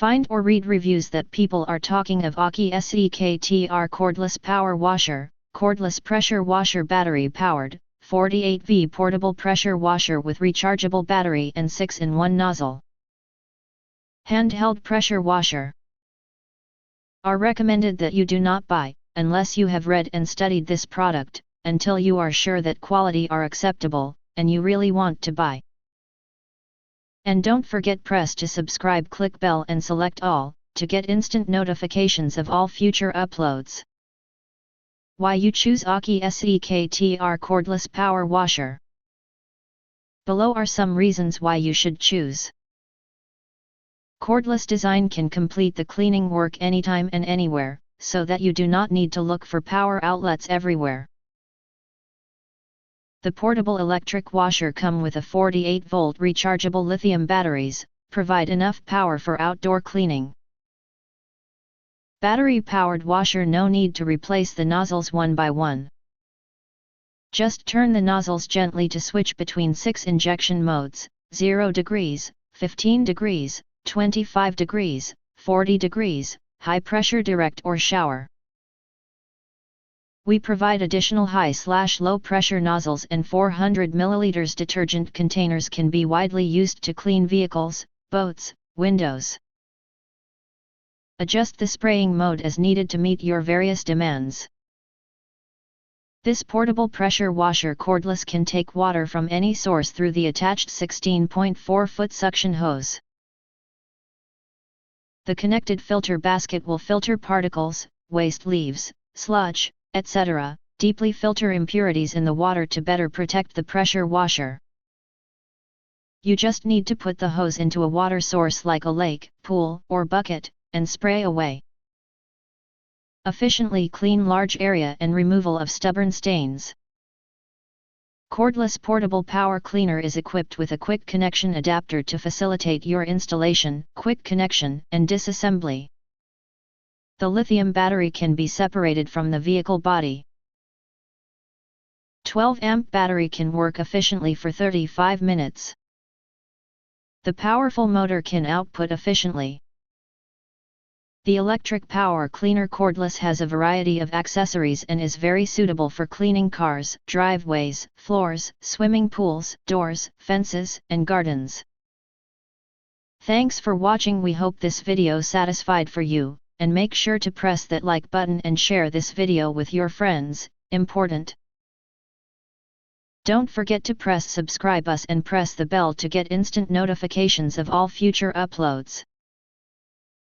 Find or read reviews that people are talking of AKISEKTR Cordless Power Washer, Cordless Pressure Washer Battery Powered, 48V Portable Pressure Washer with Rechargeable Battery and 6-in-1 Nozzle. Handheld Pressure Washer. Are recommended that you do not buy, unless you have read and studied this product, until you are sure that quality are acceptable, and you really want to buy. And don't forget press to subscribe, click bell and select all, to get instant notifications of all future uploads. Why you choose AKISEKTR Cordless Power Washer. Below are some reasons why you should choose. Cordless design can complete the cleaning work anytime and anywhere, so that you do not need to look for power outlets everywhere. The portable electric washer come with a 48-volt rechargeable lithium batteries, provide enough power for outdoor cleaning. Battery-powered washer, no need to replace the nozzles one by one. Just turn the nozzles gently to switch between 6 injection modes, 0 degrees, 15 degrees, 25 degrees, 40 degrees, high pressure direct or shower. We provide additional high/low pressure nozzles, and 400 ml detergent containers can be widely used to clean vehicles, boats, windows. Adjust the spraying mode as needed to meet your various demands. This portable pressure washer cordless can take water from any source through the attached 16.4-foot suction hose. The connected filter basket will filter particles, waste, leaves, sludge, etc., deeply filter impurities in the water to better protect the pressure washer. You just need to put the hose into a water source like a lake, pool, or bucket, and spray away. Efficiently clean large area and removal of stubborn stains. Cordless portable power cleaner is equipped with a quick connection adapter to facilitate your installation, quick connection, and disassembly. The lithium battery can be separated from the vehicle body. 12-amp battery can work efficiently for 35 minutes. The powerful motor can output efficiently. The electric power cleaner cordless has a variety of accessories and is very suitable for cleaning cars, driveways, floors, swimming pools, doors, fences, and gardens. Thanks for watching. We hope this video satisfied for you. And make sure to press that like button and share this video with your friends, important. Don't forget to press subscribe us and press the bell to get instant notifications of all future uploads.